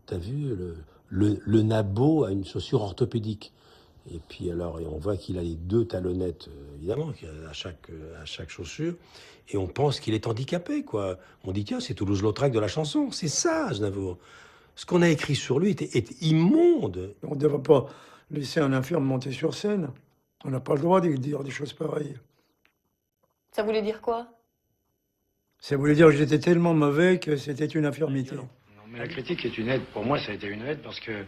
T'as vu, le nabot a une chaussure orthopédique. Et puis alors, et on voit qu'il a les deux talonnettes, évidemment, à chaque chaussure. Et on pense qu'il est handicapé, quoi. On dit, tiens, c'est Toulouse-Lautrec de la chanson. C'est ça, Aznavour. Ce qu'on a écrit sur lui est immonde. On ne devrait pas laisser un infirme monter sur scène. On n'a pas le droit de dire des choses pareilles. Ça voulait dire quoi? Ça voulait dire que j'étais tellement mauvais que c'était une infirmité. Non, mais la critique est une aide. Pour moi, ça a été une aide parce que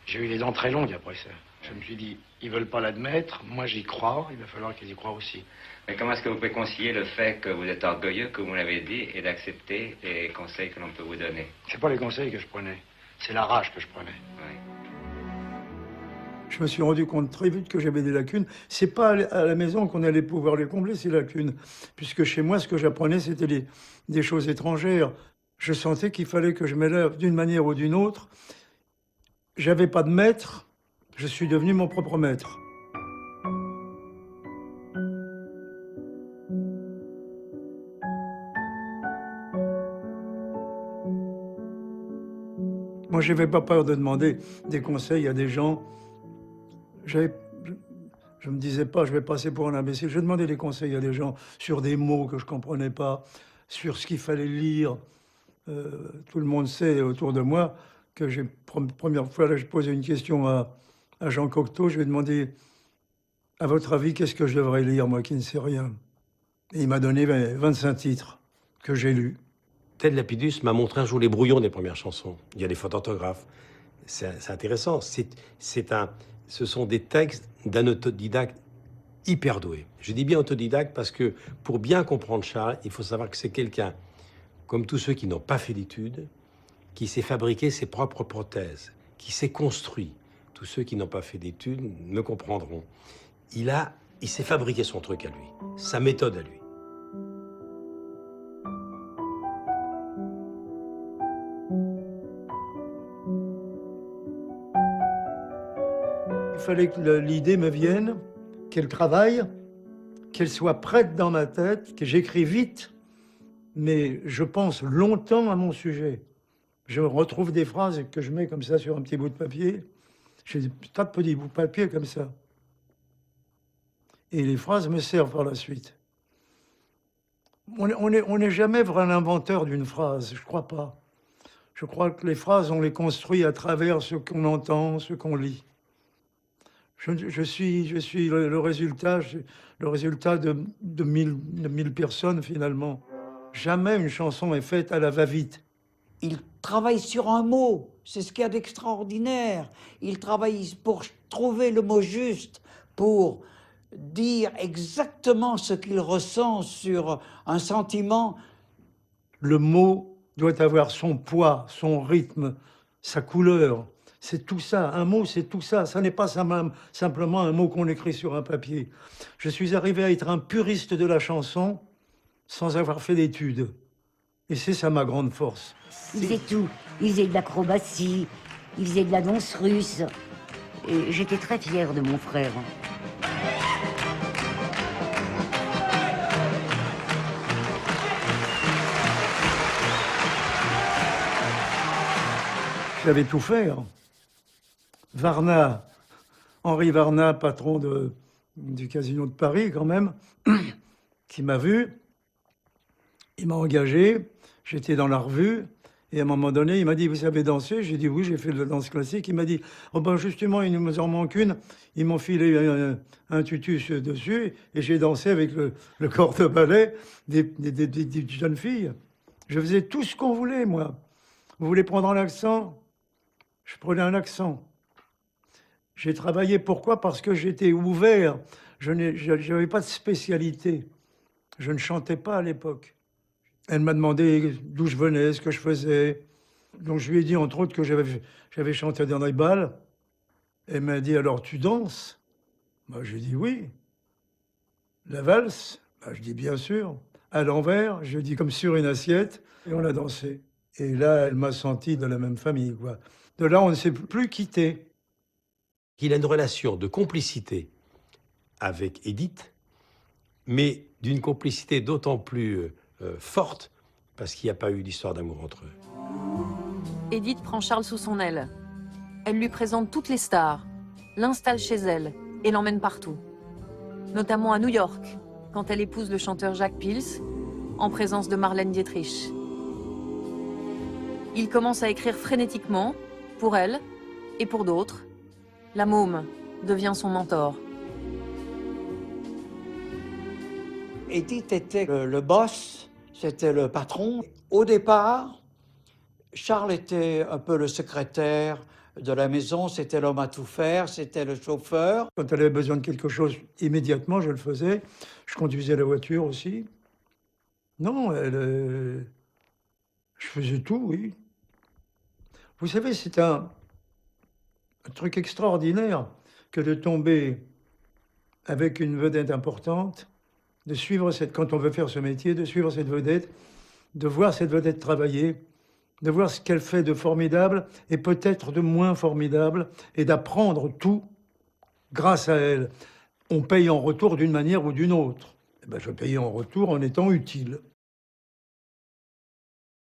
j'ai eu les dents très longues après ça. Je me suis dit, ils veulent pas l'admettre, moi j'y crois, il va falloir qu'ils y croient aussi. Mais comment est-ce que vous pouvez concilier le fait que vous êtes orgueilleux, que vous l'avez dit, et d'accepter les conseils que l'on peut vous donner? C'est pas les conseils que je prenais, c'est la rage que je prenais. Oui. Je me suis rendu compte très vite que j'avais des lacunes. C'est pas à la maison qu'on allait pouvoir les combler, ces lacunes. Puisque chez moi, ce que j'apprenais, c'était des choses étrangères. Je sentais qu'il fallait que je m'élève d'une manière ou d'une autre. J'avais pas de maître, je suis devenu mon propre maître. Moi, je n'avais pas peur de demander des conseils à des gens. Je me disais pas, je vais passer pour un imbécile. Je demandais des conseils à des gens sur des mots que je comprenais pas, sur ce qu'il fallait lire. Tout le monde sait autour de moi que première fois, là, je posais une question à Jean Cocteau. Je lui ai demandé, à votre avis, qu'est-ce que je devrais lire, moi qui ne sais rien? Et il m'a donné 25 titres que j'ai lus. Ted Lapidus m'a montré un jour les brouillons des premières chansons. Il y a des fautes d'orthographe. C'est intéressant. Ce sont des textes d'un autodidacte hyper doué. Je dis bien autodidacte parce que pour bien comprendre Charles, il faut savoir que c'est quelqu'un, comme tous ceux qui n'ont pas fait d'études, qui s'est fabriqué ses propres prothèses, qui s'est construit. Tous ceux qui n'ont pas fait d'études me comprendront. Il s'est fabriqué son truc à lui, sa méthode à lui. Il fallait que l'idée me vienne, qu'elle travaille, qu'elle soit prête dans ma tête, que j'écris vite, mais je pense longtemps à mon sujet. Je retrouve des phrases que je mets comme ça sur un petit bout de papier. J'ai des tas de petits bouts de papier comme ça. Et les phrases me servent par la suite. On n'est jamais vraiment l'inventeur d'une phrase, je crois pas. Je crois que les phrases, on les construit à travers ce qu'on entend, ce qu'on lit. Je suis le résultat de 1000 personnes, finalement. Jamais une chanson est faite à la va-vite. Il travaille sur un mot, c'est ce qu'il y a d'extraordinaire. Il travaille pour trouver le mot juste, pour dire exactement ce qu'il ressent sur un sentiment. Le mot doit avoir son poids, son rythme, sa couleur. C'est tout ça. Un mot, c'est tout ça. Ça n'est pas simplement un mot qu'on écrit sur un papier. Je suis arrivé à être un puriste de la chanson sans avoir fait d'études. Et c'est ça ma grande force. Il faisait tout. Il faisait de l'acrobatie, il faisait de la danse russe. Et j'étais très fière de mon frère. J'avais tout fait. Varna, Henri Varna, patron du Casino de Paris quand même, qui m'a vu, il m'a engagé, j'étais dans la revue, et à un moment donné, il m'a dit, vous savez danser? J'ai dit, oui, j'ai fait de la danse classique. Il m'a dit, oh ben justement, il nous en manque une. Ils m'ont filé un tutus dessus, et j'ai dansé avec le corps de ballet des jeunes filles. Je faisais tout ce qu'on voulait, moi. Vous voulez prendre un accent? Je prenais un accent. J'ai travaillé, pourquoi? Parce que j'étais ouvert. Je n'avais pas de spécialité. Je ne chantais pas à l'époque. Elle m'a demandé d'où je venais, ce que je faisais. Donc je lui ai dit, entre autres, que j'avais chanté dans des bals. Elle m'a dit, alors tu danses? Moi, j'ai dit oui. La valse? Je dis bien sûr. À l'envers, je dis comme sur une assiette. Et on a dansé. Et là, elle m'a senti de la même famille, quoi. De là, on ne s'est plus quitté. Il a une relation de complicité avec Edith, mais d'une complicité d'autant plus forte parce qu'il n'y a pas eu d'histoire d'amour entre eux. Edith prend Charles sous son aile. Elle lui présente toutes les stars, l'installe chez elle et l'emmène partout. Notamment à New York, quand elle épouse le chanteur Jacques Pils, en présence de Marlène Dietrich. Il commence à écrire frénétiquement, pour elle et pour d'autres. La môme devient son mentor. Edith était le boss, c'était le patron. Au départ, Charles était un peu le secrétaire de la maison, c'était l'homme à tout faire, c'était le chauffeur. Quand elle avait besoin de quelque chose, immédiatement, je le faisais. Je conduisais la voiture aussi. Non, je faisais tout, oui. Vous savez, c'est un truc extraordinaire que de tomber avec une vedette importante, de suivre quand on veut faire ce métier, de suivre cette vedette, de voir cette vedette travailler, de voir ce qu'elle fait de formidable et peut-être de moins formidable, et d'apprendre tout grâce à elle. On paye en retour d'une manière ou d'une autre. Eh ben, je payais en retour en étant utile.